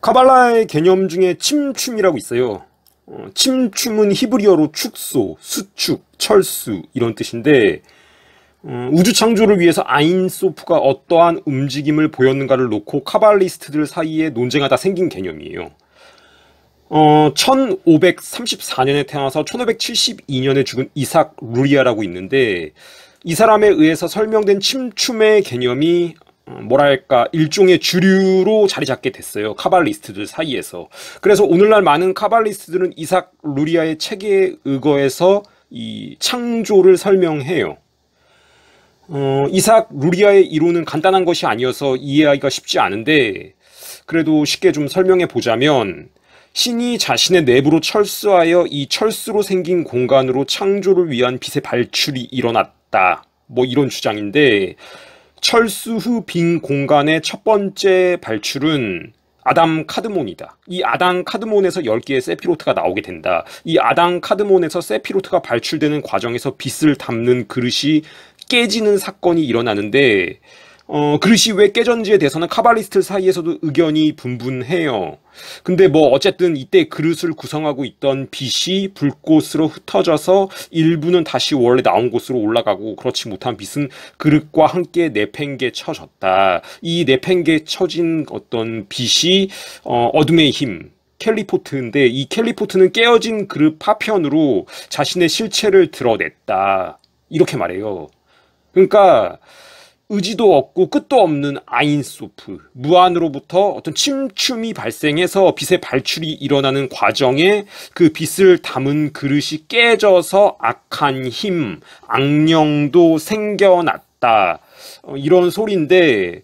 카발라의 개념 중에 침춤이라고 있어요. 침춤은 히브리어로 축소, 수축, 철수 이런 뜻인데 우주 창조를 위해서 아인소프가 어떠한 움직임을 보였는가를 놓고 카발리스트들 사이에 논쟁하다 생긴 개념이에요. 1534년에 태어나서 1572년에 죽은 이삭 루리아라고 있는데 이 사람에 의해서 설명된 침춤의 개념이 뭐랄까 일종의 주류로 자리 잡게 됐어요. 카발리스트들 사이에서. 그래서 오늘날 많은 카발리스트들은 이삭 루리아의 책에 의거해서 이 창조를 설명해요. 이삭 루리아의 이론은 간단한 것이 아니어서 이해하기가 쉽지 않은데 그래도 쉽게 좀 설명해 보자면 신이 자신의 내부로 철수하여 이 철수로 생긴 공간으로 창조를 위한 빛의 발출이 일어났다. 뭐 이런 주장인데 철수 후 빈 공간의 첫 번째 발출은 아담 카드몬이다. 이 아담 카드몬에서 10개의 세피로트가 나오게 된다. 이 아담 카드몬에서 세피로트가 발출되는 과정에서 빛을 담는 그릇이 깨지는 사건이 일어나는데 그릇이 왜 깨졌는지에 대해서는 카발리스트 사이에서도 의견이 분분해요. 근데 뭐 어쨌든 이때 그릇을 구성하고 있던 빛이 불꽃으로 흩어져서 일부는 다시 원래 나온 곳으로 올라가고 그렇지 못한 빛은 그릇과 함께 내팽개쳐졌다. 이 내팽개쳐진 어떤 빛이 어둠의 힘 캘리포트인데 이 캘리포트는 깨어진 그릇 파편으로 자신의 실체를 드러냈다. 이렇게 말해요. 그러니까 의지도 없고 끝도 없는 아인소프, 무한으로부터 어떤 침춤이 발생해서 빛의 발출이 일어나는 과정에 그 빛을 담은 그릇이 깨져서 악한 힘, 악령도 생겨났다. 이런 소리인데,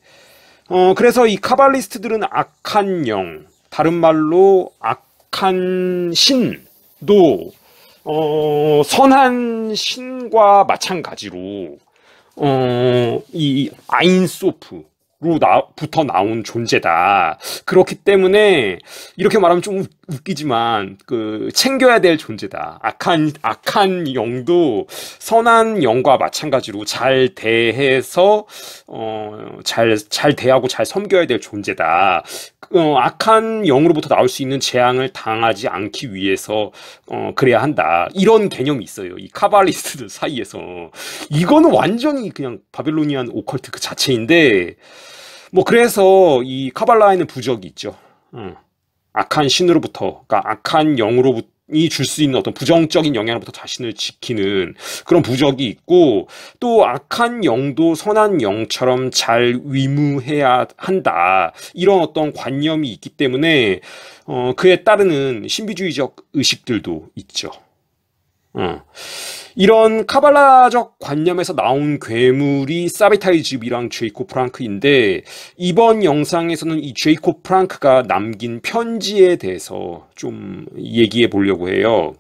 그래서 이 카발리스트들은 악한 영, 다른 말로 악한 신도, 선한 신과 마찬가지로 이 아인소프로부터 나온 존재다. 그렇기 때문에 이렇게 말하면 좀 웃기지만 챙겨야 될 존재다. 악한 영도 선한 영과 마찬가지로 잘 대해서 잘 대하고 잘 섬겨야 될 존재다. 악한 영으로부터 나올 수 있는 재앙을 당하지 않기 위해서 그래야 한다. 이런 개념이 있어요. 이 카발리스트들 사이에서. 이거는 완전히 그냥 바빌로니안 오컬트 그 자체인데 뭐 그래서 이 카발라에는 부적이 있죠. 악한 신으로부터, 그러니까 악한 영으로부터 이 줄 수 있는 어떤 부정적인 영향으로부터 자신을 지키는 그런 부적이 있고 또 악한 영도 선한 영처럼 잘 위무해야 한다. 이런 어떤 관념이 있기 때문에 그에 따르는 신비주의적 의식들도 있죠. 이런 카발라적 관념에서 나온 괴물이 사비타이 즙이랑 제이콥 프랑크인데 이번 영상에서는 이 제이콥 프랑크가 남긴 편지에 대해서 좀 얘기해 보려고 해요.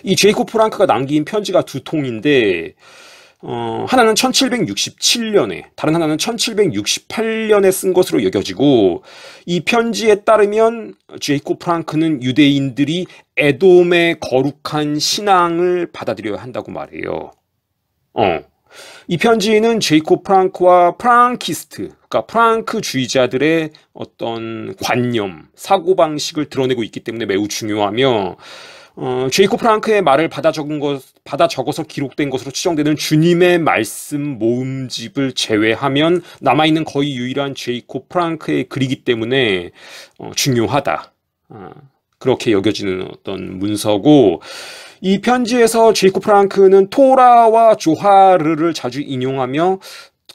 이 제이콥 프랑크가 남긴 편지가 두 통인데 하나는 1767년에 다른 하나는 1768년에 쓴 것으로 여겨지고 이 편지에 따르면 제이콥 프랑크는 유대인들이 에돔의 거룩한 신앙을 받아들여야 한다고 말해요. 이 편지는 제이콥 프랑크와 프랑키스트, 그러니까 프랑크주의자들의 어떤 관념, 사고방식을 드러내고 있기 때문에 매우 중요하며 제이콥 프랑크의 말을 받아 적어서 기록된 것으로 추정되는 주님의 말씀 모음집을 제외하면 남아있는 거의 유일한 제이콥 프랑크의 글이기 때문에 중요하다. 그렇게 여겨지는 어떤 문서고 이 편지에서 제이콥 프랑크는 토라와 조하르를 자주 인용하며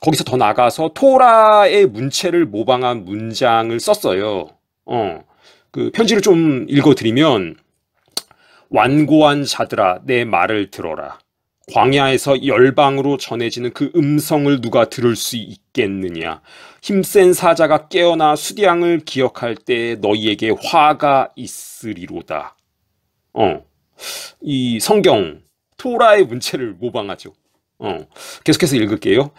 거기서 더 나가서 토라의 문체를 모방한 문장을 썼어요. 그 편지를 좀 읽어드리면 완고한 자들아 내 말을 들어라. 광야에서 열방으로 전해지는 그 음성을 누가 들을 수 있겠느냐. 힘센 사자가 깨어나 수량을 기억할 때 너희에게 화가 있으리로다. 이 성경 토라의 문체를 모방하죠. 계속해서 읽을게요.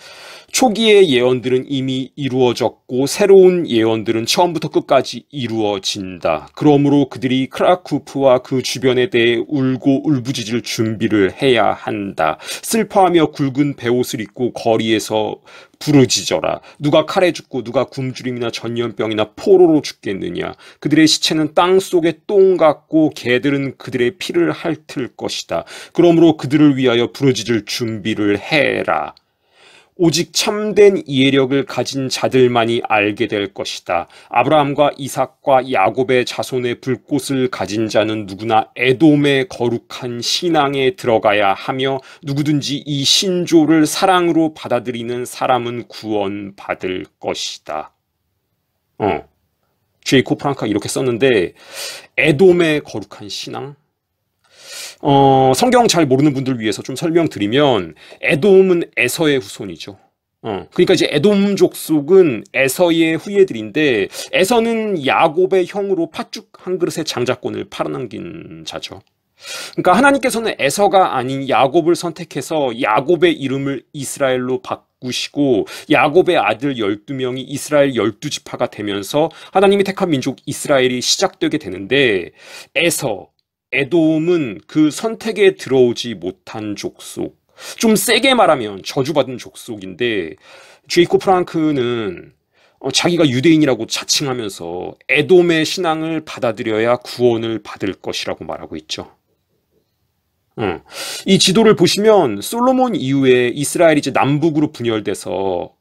초기의 예언들은 이미 이루어졌고 새로운 예언들은 처음부터 끝까지 이루어진다. 그러므로 그들이 크라쿠프와 그 주변에 대해 울고 울부짖을 준비를 해야 한다. 슬퍼하며 굵은 베옷을 입고 거리에서 부르짖어라. 누가 칼에 죽고 누가 굶주림이나 전염병이나 포로로 죽겠느냐. 그들의 시체는 땅 속에 똥 같고 개들은 그들의 피를 핥을 것이다. 그러므로 그들을 위하여 부르짖을 준비를 해라. 오직 참된 이해력을 가진 자들만이 알게 될 것이다. 아브라함과 이삭과 야곱의 자손의 불꽃을 가진 자는 누구나 에돔의 거룩한 신앙에 들어가야 하며 누구든지 이 신조를 사랑으로 받아들이는 사람은 구원받을 것이다. 제이콥 프랑크가 이렇게 썼는데 에돔의 거룩한 신앙? 성경 잘 모르는 분들 위해서 좀 설명드리면 에돔은 에서의 후손이죠. 그러니까 이제 에돔 족속은 에서의 후예들인데 에서는 야곱의 형으로 팥죽 한 그릇의 장자권을 팔아넘긴 자죠. 그러니까 하나님께서는 에서가 아닌 야곱을 선택해서 야곱의 이름을 이스라엘로 바꾸시고 야곱의 아들 12명이 이스라엘 12지파가 되면서 하나님이 택한 민족 이스라엘이 시작되게 되는데 에돔은 그 선택에 들어오지 못한 족속. 좀 세게 말하면 저주받은 족속인데 제이콥 프랑크는 자기가 유대인이라고 자칭하면서 에돔의 신앙을 받아들여야 구원을 받을 것이라고 말하고 있죠. 이 지도를 보시면 솔로몬 이후에 이스라엘이 이제 남북으로 분열돼서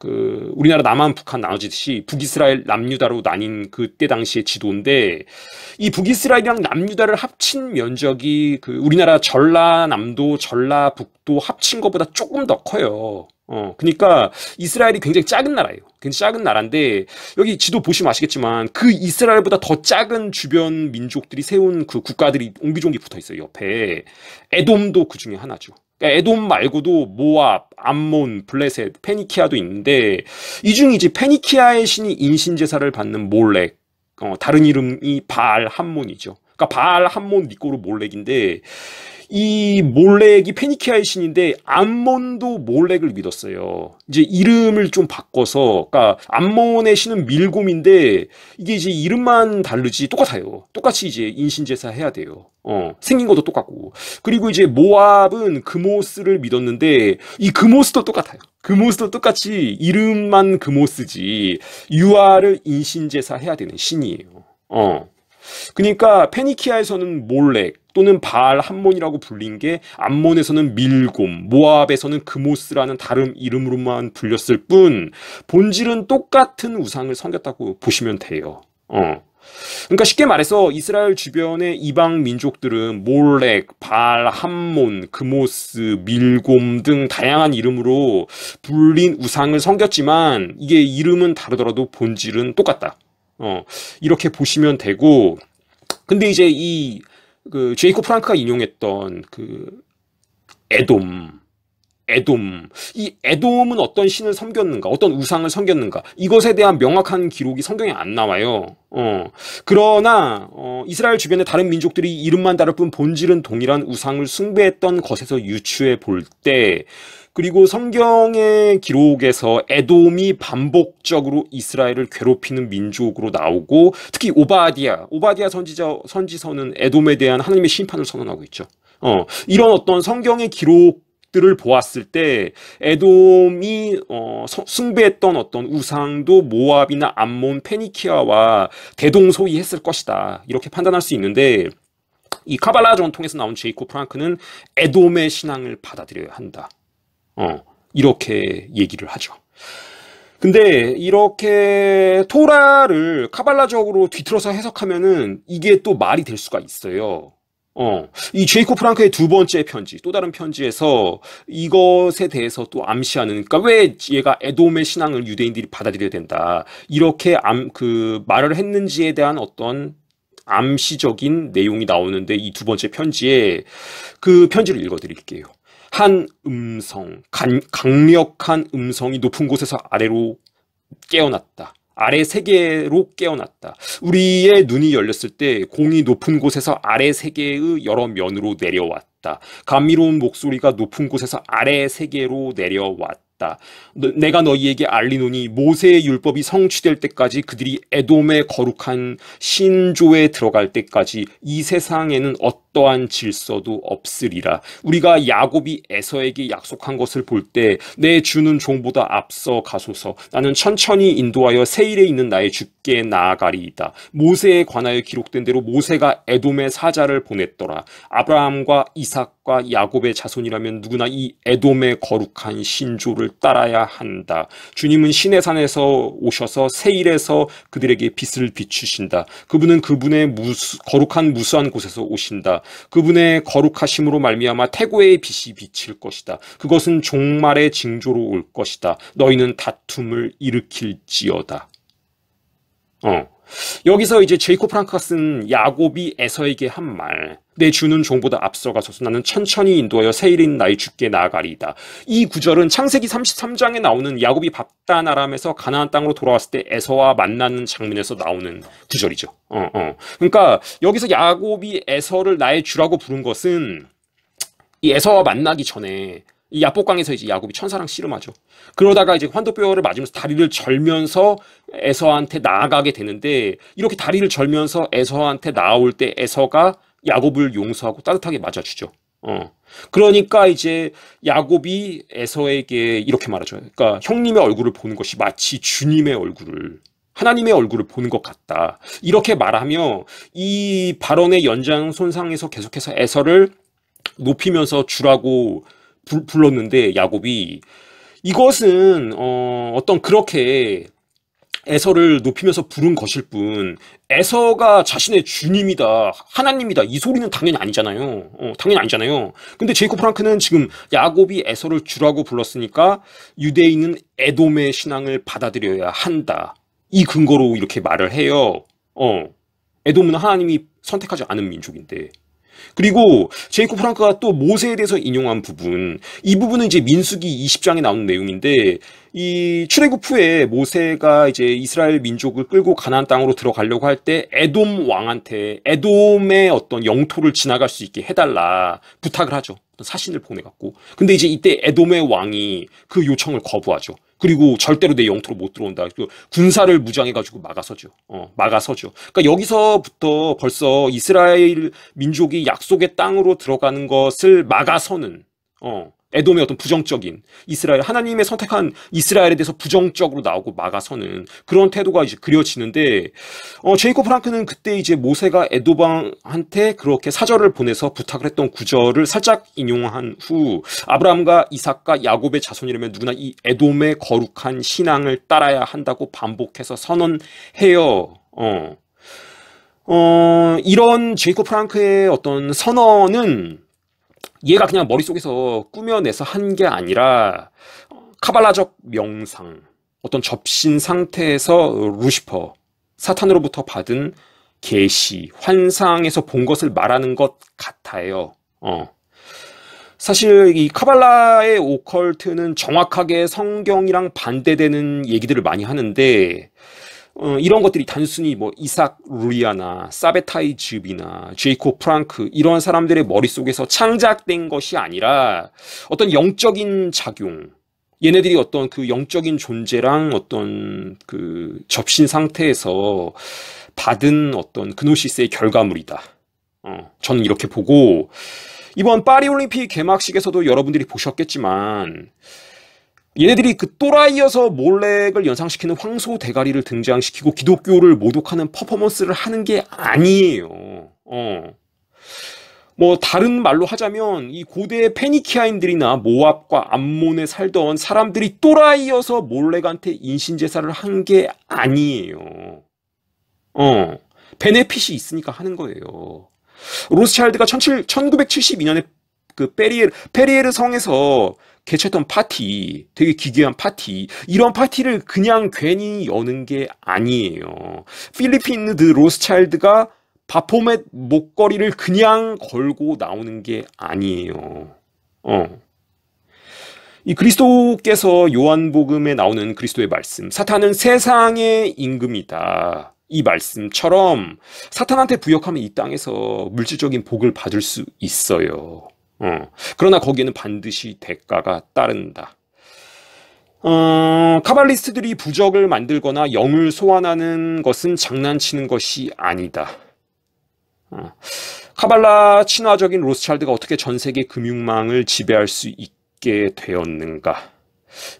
우리나라 남한 북한 나눠지듯이 북이스라엘 남유다로 나뉜 그때 당시의 지도인데 이 북이스라엘이랑 남유다를 합친 면적이 우리나라 전라남도 전라북도 합친 것보다 조금 더 커요. 그러니까 이스라엘이 굉장히 작은 나라예요. 굉장히 작은 나라인데 여기 지도 보시면 아시겠지만 그 이스라엘보다 더 작은 주변 민족들이 세운 그 국가들이 옹기종기 붙어 있어요. 옆에. 에돔도 그 중에 하나죠. 그러니까 에돔 말고도 모압, 암몬, 블레셋, 페니키아도 있는데 이 중에 이제 페니키아의 신이 인신제사를 받는 몰렉, 다른 이름이 바알 함몬이죠. 그러니까 바알 함몬 니꼬르 몰렉인데 이 몰렉이 페니키아의 신인데 암몬도 몰렉을 믿었어요. 이제 이름을 좀 바꿔서, 그러니까 암몬의 신은 밀곰인데 이게 이제 이름만 다르지 똑같아요. 똑같이 이제 인신제사 해야 돼요. 생긴 것도 똑같고. 그리고 이제 모압은 그모스를 믿었는데 이 그모스도 똑같아요. 그모스도 똑같이 이름만 그모스지 유아를 인신제사 해야 되는 신이에요. 그러니까 페니키아에서는 몰렉 또는 바알 함몬이라고 불린 게 암몬에서는 밀곰, 모압에서는 그모스라는 다른 이름으로만 불렸을 뿐 본질은 똑같은 우상을 섬겼다고 보시면 돼요. 그러니까 쉽게 말해서 이스라엘 주변의 이방 민족들은 몰렉, 바알, 함몬, 그모스, 밀곰 등 다양한 이름으로 불린 우상을 섬겼지만 이게 이름은 다르더라도 본질은 똑같다. 이렇게 보시면 되고, 근데 이제 제이콥 프랑크가 인용했던 에돔, 이 에돔은 어떤 신을 섬겼는가, 어떤 우상을 섬겼는가, 이것에 대한 명확한 기록이 성경에 안 나와요. 그러나, 이스라엘 주변의 다른 민족들이 이름만 다를 뿐 본질은 동일한 우상을 숭배했던 것에서 유추해 볼 때, 그리고 성경의 기록에서 에돔이 반복적으로 이스라엘을 괴롭히는 민족으로 나오고 특히 오바디아 선지서는 에돔에 대한 하나님의 심판을 선언하고 있죠. 이런 어떤 성경의 기록들을 보았을 때 에돔이 숭배했던 어떤 우상도 모압이나 암몬, 페니키아와 대동소이했을 것이다. 이렇게 판단할 수 있는데 이 카발라 전통에서 나온 제이콥 프랑크는 에돔의 신앙을 받아들여야 한다. 이렇게 얘기를 하죠. 근데 이렇게 토라를 카발라적으로 뒤틀어서 해석하면은 이게 또 말이 될 수가 있어요. 이 제이콥 프랑크의 두 번째 편지, 또 다른 편지에서 이것에 대해서 또 암시하는, 그러니까 왜 얘가 에돔의 신앙을 유대인들이 받아들여야 된다, 이렇게 말을 했는지에 대한 어떤 암시적인 내용이 나오는데 이 두 번째 편지에 그 편지를 읽어드릴게요. 한 음성, 강력한 음성이 높은 곳에서 아래로 깨어났다. 아래 세계로 깨어났다. 우리의 눈이 열렸을 때 공이 높은 곳에서 아래 세계의 여러 면으로 내려왔다. 감미로운 목소리가 높은 곳에서 아래 세계로 내려왔다. 같다. 내가 너희에게 알리노니 모세의 율법이 성취될 때까지 그들이 에돔의 거룩한 신조에 들어갈 때까지 이 세상에는 어떠한 질서도 없으리라. 우리가 야곱이 에서에게 약속한 것을 볼 때 내 주는 종보다 앞서 가소서. 나는 천천히 인도하여 세일에 있는 나의 주께 나아가리이다. 모세에 관하여 기록된 대로 모세가 에돔의 사자를 보냈더라. 아브라함과 이삭과 야곱의 자손이라면 누구나 이 에돔의 거룩한 신조를 따라야 한다. 주님은 시내산에서 오셔서 세일에서 그들에게 빛을 비추신다. 그분은 그분의 거룩한 무수한 곳에서 오신다. 그분의 거룩하심으로 말미암아 태고의 빛이 비칠 것이다. 그것은 종말의 징조로 올 것이다. 너희는 다툼을 일으킬지어다. 여기서 이제 제이콥 프랑크가 쓴 야곱이 에서에게 한 말, 내 주는 종보다 앞서가소서. 나는 천천히 인도하여 세일인 나의 주께 나아가리이다. 이 구절은 창세기 33장에 나오는 야곱이 밥단 아람에서 가나안 땅으로 돌아왔을 때 에서와 만나는 장면에서 나오는 구절이죠. 그러니까 여기서 야곱이 에서를 나의 주라고 부른 것은 이 에서와 만나기 전에 이 야복강에서 이제 야곱이 천사랑 씨름하죠. 그러다가 이제 환도뼈를 맞으면서 다리를 절면서 에서한테 나아가게 되는데, 이렇게 다리를 절면서 에서한테 나아올 때 에서가 야곱을 용서하고 따뜻하게 맞아주죠. 그러니까 이제 야곱이 에서에게 이렇게 말하죠. 그러니까 형님의 얼굴을 보는 것이 마치 주님의 얼굴을, 하나님의 얼굴을 보는 것 같다. 이렇게 말하며 이 발언의 연장선상에서 계속해서 에서를 높이면서 주라고 불렀는데, 야곱이 이것은 어떤 그렇게 에서를 높이면서 부른 것일 뿐, 에서가 자신의 주님이다, 하나님이다, 이 소리는 당연히 아니잖아요. 당연히 아니잖아요. 근데 제이콥 프랑크는 지금 야곱이 에서를 주라고 불렀으니까 유대인은 에돔의 신앙을 받아들여야 한다, 이 근거로 이렇게 말을 해요. 에돔은 하나님이 선택하지 않은 민족인데. 그리고 제이콥 프랑크가 또 모세에 대해서 인용한 부분, 이 부분은 이제 민수기 20장에 나오는 내용인데, 이 출애굽 후에 모세가 이제 이스라엘 민족을 끌고 가나안 땅으로 들어가려고 할 때 에돔 왕한테 에돔의 어떤 영토를 지나갈 수 있게 해달라 부탁을 하죠. 어떤 사신을 보내갖고. 근데 이제 이때 에돔의 왕이 그 요청을 거부하죠. 그리고 절대로 내 영토로 못 들어온다. 군사를 무장해가지고 막아서죠. 막아서죠. 그러니까 여기서부터 벌써 이스라엘 민족이 약속의 땅으로 들어가는 것을 막아서는, 에돔의 어떤 부정적인, 이스라엘, 하나님의 선택한 이스라엘에 대해서 부정적으로 나오고 막아서는 그런 태도가 이제 그려지는데, 제이콥 프랑크는 그때 이제 모세가 에돔왕한테 그렇게 사절을 보내서 부탁을 했던 구절을 살짝 인용한 후, 아브라함과 이삭과 야곱의 자손이라면 누구나 이 에돔의 거룩한 신앙을 따라야 한다고 반복해서 선언해요. 이런 제이콥 프랑크의 어떤 선언은 얘가 그냥 머릿속에서 꾸며내서 한 게 아니라 카발라적 명상, 어떤 접신 상태에서 루시퍼, 사탄으로부터 받은 계시, 환상에서 본 것을 말하는 것 같아요. 사실 이 카발라의 오컬트는 정확하게 성경이랑 반대되는 얘기들을 많이 하는데, 이런 것들이 단순히 뭐 이삭 루리아나 사베타이 즙이나 제이콥 프랑크 이런 사람들의 머릿속에서 창작된 것이 아니라 어떤 영적인 작용, 얘네들이 어떤 그 영적인 존재랑 어떤 그 접신 상태에서 받은 어떤 그노시스의 결과물이다. 저는 이렇게 보고, 이번 파리올림픽 개막식에서도 여러분들이 보셨겠지만 얘네들이 그 또라이여서 몰렉을 연상시키는 황소 대가리를 등장시키고 기독교를 모독하는 퍼포먼스를 하는 게 아니에요. 뭐 다른 말로 하자면 이 고대 페니키아인들이나 모압과 암몬에 살던 사람들이 또라이여서 몰렉한테 인신제사를 한 게 아니에요. 베네핏이 있으니까 하는 거예요. 로스차일드가 1972년에 그 페리에르 성에서 개최했던 파티, 되게 기괴한 파티, 이런 파티를 그냥 괜히 여는 게 아니에요. 필리핀드 로스차일드가 바포멧 목걸이를 그냥 걸고 나오는 게 아니에요. 이 그리스도께서 요한복음에 나오는 그리스도의 말씀, 사탄은 세상의 임금이다, 이 말씀처럼 사탄한테 부역하면 이 땅에서 물질적인 복을 받을 수 있어요. 그러나 거기에는 반드시 대가가 따른다. 카발리스트들이 부적을 만들거나 영을 소환하는 것은 장난치는 것이 아니다. 카발라 친화적인 로스차일드가 어떻게 전 세계 금융망을 지배할 수 있게 되었는가?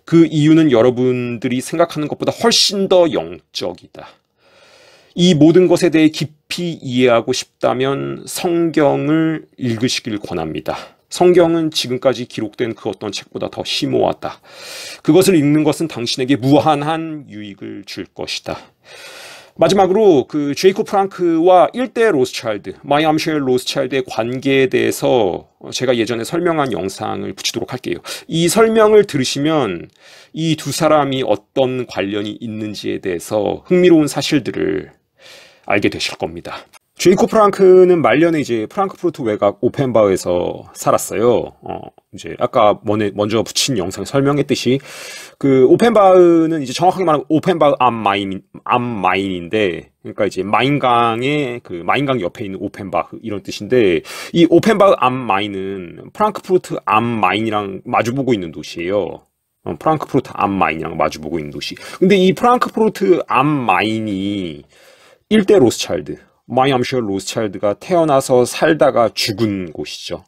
그 이유는 여러분들이 생각하는 것보다 훨씬 더 영적이다. 이 모든 것에 대해 깊이 이해하고 싶다면 성경을 읽으시길 권합니다. 성경은 지금까지 기록된 그 어떤 책보다 더 심오하다. 그것을 읽는 것은 당신에게 무한한 유익을 줄 것이다. 마지막으로 그 제이콥 프랑크와 일대 로스차일드, 마이암쉘 로스차일드의 관계에 대해서 제가 예전에 설명한 영상을 붙이도록 할게요. 이 설명을 들으시면 이 두 사람이 어떤 관련이 있는지에 대해서 흥미로운 사실들을 알게 되실 겁니다. 제이콥 프랑크는 말년에 이제 프랑크푸르트 외곽 오펜바흐에서 살았어요. 이제 아까 먼저 붙인 영상에 설명했듯이 그 오펜바흐는 이제 정확하게 말하면 오펜바흐 암마인인데, 그러니까 이제 마인강의 그 마인강 옆에 있는 오펜바흐 이런 뜻인데, 이 오펜바흐 암마인은 프랑크푸르트 암마인이랑 마주보고 있는 도시예요. 프랑크푸르트 암마인이랑 마주보고 있는 도시. 근데 이 프랑크푸르트 암마인이 일대 로스차일드, 마이암쉘 로스차일드가 태어나서 살다가 죽은 곳이죠.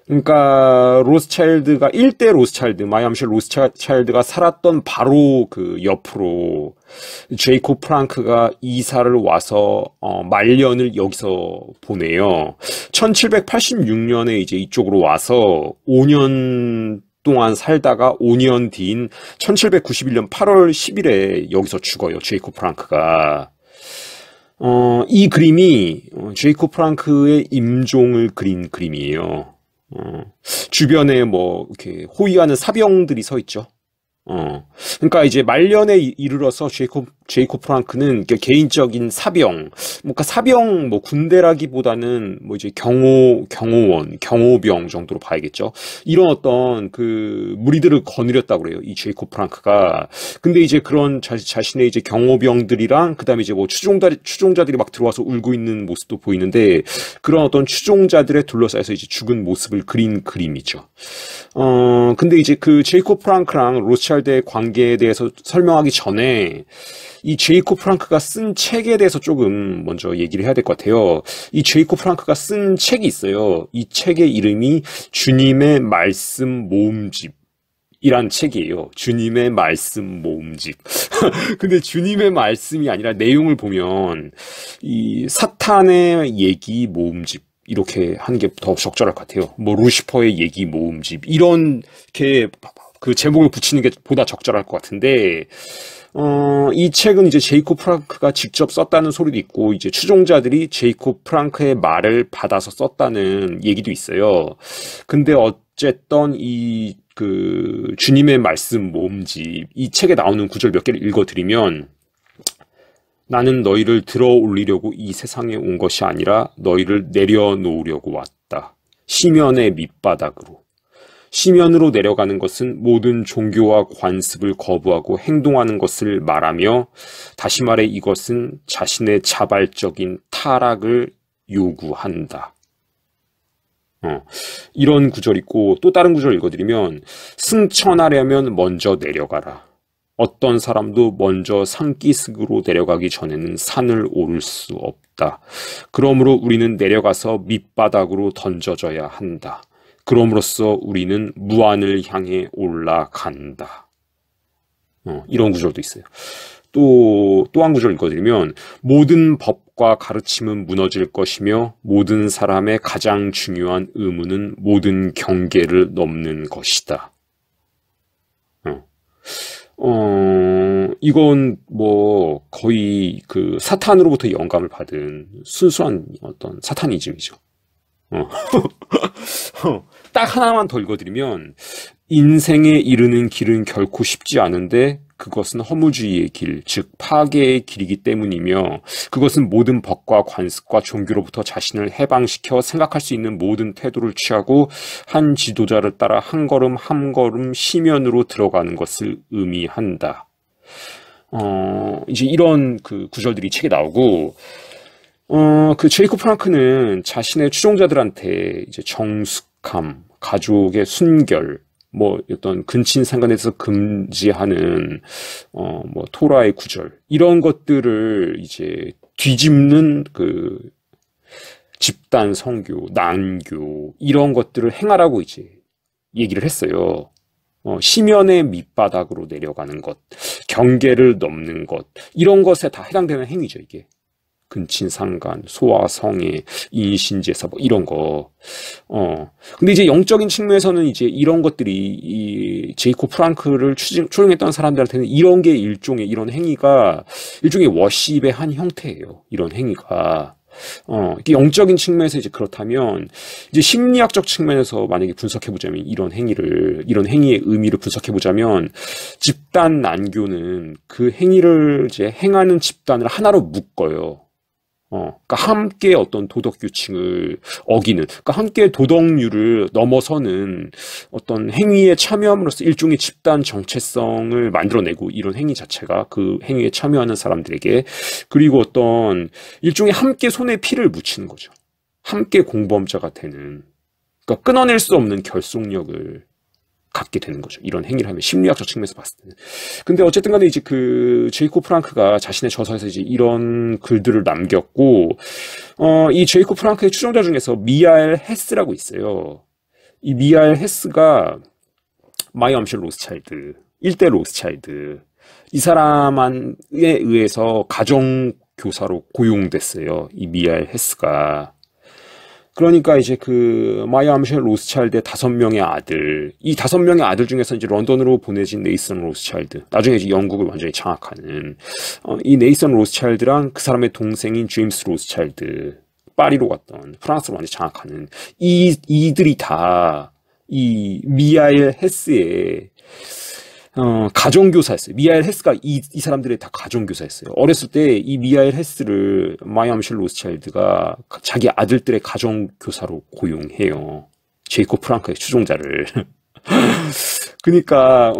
그러니까 로스차일드가 일대 로스차일드, 마이암쉘 로스차일드가 살았던 바로 그 옆으로 제이콥 프랑크가 이사를 와서 말년을 여기서 보내요. 1786년에 이제 이쪽으로 와서 5년 동안 살다가 5년 뒤인 1791년 8월 10일에 여기서 죽어요. 제이콥 프랑크가. 이 그림이 제이콥 프랑크의 임종을 그린 그림이에요. 주변에 뭐 이렇게 호위하는 사병들이 서 있죠. 그러니까 이제 말년에 이르러서 제이콥 프랑크는 개인적인 사병, 그러니까 사병 뭐 군대라기보다는 뭐 이제 경호원, 경호병 정도로 봐야겠죠. 이런 어떤 그 무리들을 거느렸다고 그래요, 이 제이콥 프랑크가. 근데 이제 그런 자신의 이제 경호병들이랑 그다음에 이제 뭐 추종자들이 막 들어와서 울고 있는 모습도 보이는데, 그런 어떤 추종자들에 둘러싸여서 이제 죽은 모습을 그린 그림이죠. 근데 이제 그 제이콥 프랑크랑 로스차일드의 관계에 대해서 설명하기 전에 이 제이콥 프랑크가 쓴 책에 대해서 조금 먼저 얘기를 해야 될 것 같아요. 이 제이콥 프랑크가 쓴 책이 있어요. 이 책의 이름이 주님의 말씀 모음집 이란 책이에요. 주님의 말씀 모음집. 근데 주님의 말씀이 아니라 내용을 보면 이 사탄의 얘기 모음집 이렇게 하는 게 더 적절할 것 같아요. 뭐 루시퍼의 얘기 모음집 이렇게 그 제목을 붙이는 게 보다 적절할 것 같은데, 이 책은 이제 제이콥 프랑크가 직접 썼다는 소리도 있고, 이제 추종자들이 제이콥 프랑크의 말을 받아서 썼다는 얘기도 있어요. 근데 어쨌든 이 그 주님의 말씀 모음집 이 책에 나오는 구절 몇 개를 읽어드리면, 나는 너희를 들어 올리려고 이 세상에 온 것이 아니라 너희를 내려놓으려고 왔다. 시면의 밑바닥으로. 시면으로 내려가는 것은 모든 종교와 관습을 거부하고 행동하는 것을 말하며, 다시 말해 이것은 자신의 자발적인 타락을 요구한다. 이런 구절이 있고, 또 다른 구절 읽어드리면, 승천하려면 먼저 내려가라. 어떤 사람도 먼저 산기슭으로 내려가기 전에는 산을 오를 수 없다. 그러므로 우리는 내려가서 밑바닥으로 던져져야 한다. 그럼으로써 우리는 무한을 향해 올라간다. 이런 구절도 있어요. 또 한 구절 읽어드리면, 모든 법과 가르침은 무너질 것이며 모든 사람의 가장 중요한 의무는 모든 경계를 넘는 것이다. 이건 뭐 거의 그 사탄으로부터 영감을 받은 순수한 어떤 사타니즘이죠. 딱 하나만 더 읽어드리면, 인생에 이르는 길은 결코 쉽지 않은데 그것은 허무주의의 길, 즉 파괴의 길이기 때문이며, 그것은 모든 법과 관습과 종교로부터 자신을 해방시켜 생각할 수 있는 모든 태도를 취하고 한 지도자를 따라 한 걸음 한 걸음 시면으로 들어가는 것을 의미한다. 이제 이런 그 구절들이 책에 나오고, 그 제이콥 프랑크는 자신의 추종자들한테 이제 정숙함, 가족의 순결, 뭐 어떤 근친 상간에서 금지하는 뭐 토라의 구절 이런 것들을 이제 뒤집는 그 집단 성교, 난교 이런 것들을 행하라고 이제 얘기를 했어요. 심연의 밑바닥으로 내려가는 것, 경계를 넘는 것 이런 것에 다 해당되는 행위죠, 이게. 근친상간, 소아성애, 인신제사 뭐 이런 거. 근데 이제 영적인 측면에서는 이제 이런 것들이 이 제이콥 프랑크를 초용했던 사람들한테는 이런 게 일종의 이런 행위가 일종의 워십의 한 형태예요. 이런 행위가. 영적인 측면에서 이제 그렇다면, 이제 심리학적 측면에서 만약에 분석해보자면, 이런 행위의 의미를 분석해보자면, 집단 난교는 그 행위를 이제 행하는 집단을 하나로 묶어요. 그러니까 함께 어떤 도덕 규칙을 어기는, 그러니까 함께 도덕률을 넘어서는 어떤 행위에 참여함으로써 일종의 집단 정체성을 만들어내고 이런 행위 자체가 그 행위에 참여하는 사람들에게 그리고 어떤 일종의 함께 손에 피를 묻히는 거죠. 함께 공범자가 되는, 그러니까 끊어낼 수 없는 결속력을 갖게 되는 거죠. 이런 행위를 하면 심리학적 측면에서 봤을 때는. 근데 어쨌든 간에 이제 그 제이콥 프랑크가 자신의 저서에서 이제 이런 글들을 남겼고, 이 제이콥 프랑크의 추종자 중에서 미하엘 헤스라고 있어요. 이 미하엘 헤스가 마이어 암쉘 로스차일드, 일대 로스차일드. 이 사람에 의해서 가정교사로 고용됐어요. 이 미하엘 헤스가. 그러니까 이제 그 마이어 암쉘 로스차일드의 5명의 아들, 이 5명의 아들 중에서 이제 런던으로 보내진 네이선 로스차일드, 나중에 이제 영국을 완전히 장악하는 이 네이선 로스차일드랑 그 사람의 동생인 제임스 로스차일드, 파리로 갔던 프랑스를 완전히 장악하는 이들이 다 이 미하엘 헤스의 가정교사였어요. 미하엘 헤스가 이 사람들의 다 가정교사였어요. 어렸을 때 이 미하엘 헤스를 마이어 암쉘 로스차일드가 자기 아들들의 가정교사로 고용해요. 제이콥 프랑크의 추종자를. 그러니까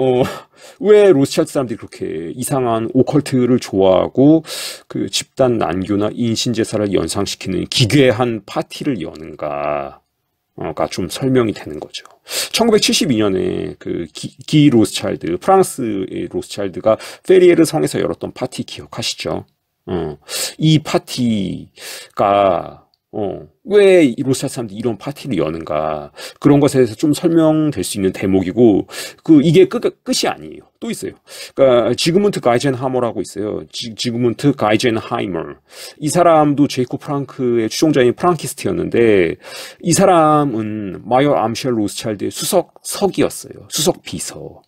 왜 로스차일드 사람들이 그렇게 이상한 오컬트를 좋아하고 그 집단 난교나 인신제사를 연상시키는 기괴한 파티를 여는가? 가 좀 설명이 되는 거죠. 1972년에 그 기 로스차일드, 프랑스의 로스차일드가 페리에르 성에서 열었던 파티 기억하시죠? 이 파티가 왜 이 로스차일드 사람들이 이런 파티를 여는가 그런 것에 대해서 좀 설명될 수 있는 대목이고 이게 끝이 아니에요. 또 있어요. 그러니까 지그문트 가이젠하머라고 있어요. 지그문트 가이젠하이머. 이 사람도 제이콥 프랑크의 추종자인 프랑키스트였는데 이 사람은 마이어 암쉘 로스차일드의 수석이었어요. 수석 비서.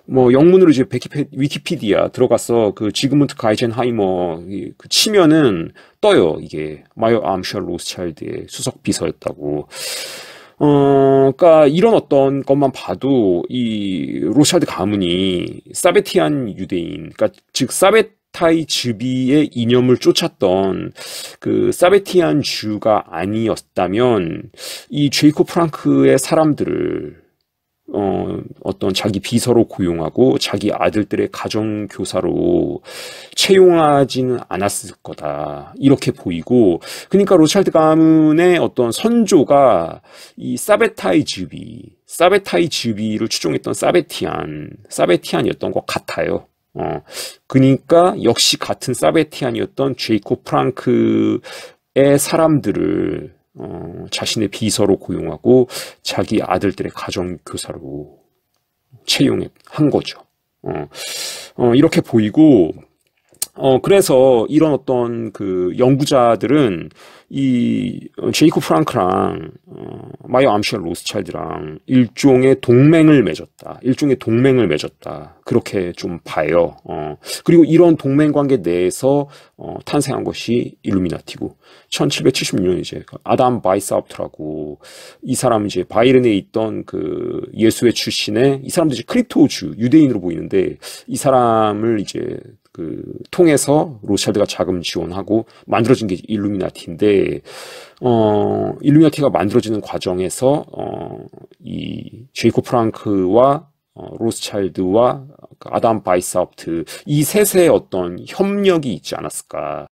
뭐 영문으로 이제 위키피디아 들어가서 그 지그문트 가이젠하이머 그 치면은 떠요. 이게 마이어 암쉘 로스차일드의 수석 비서였다고. 그러니까 이런 어떤 것만 봐도 이 로스차일드 가문이 사베티안 유대인, 그러니까 즉 사베타이 즈비의 이념을 쫓았던 그 사베티안 주가 아니었다면 이 제이콥 프랑크의 사람들을 어떤 자기 비서로 고용하고 자기 아들들의 가정교사로 채용하지는 않았을 거다. 이렇게 보이고, 그러니까 로스차일드 가문의 어떤 선조가 이 사베타이 즈비를 추종했던 사베티안이었던 것 같아요. 그러니까 역시 같은 사베티안이었던 제이콥 프랑크의 사람들을 자신의 비서로 고용하고 자기 아들들의 가정교사로 채용한 거죠. 이렇게 보이고, 그래서 이런 어떤 그 연구자들은 이 제이콥 프랑크랑 마이어 암쉘 로스차일드랑 일종의 동맹을 맺었다. 그렇게 좀 봐요. 그리고 이런 동맹 관계 내에서 탄생한 것이 일루미나티고 1776년 이제 아담 바이사업트라고 이 사람 이제 바이른에 있던 그 예수회 출신의 이 사람도 이제 크립토주 유대인으로 보이는데 이 사람을 이제 그 통해서 로스차일드가 자금 지원하고 만들어진 게 일루미나티인데 일루미나티가 만들어지는 과정에서 이 제이콥 프랑크와 로스차일드와 아담 바이사업트 이 셋의 어떤 협력이 있지 않았을까.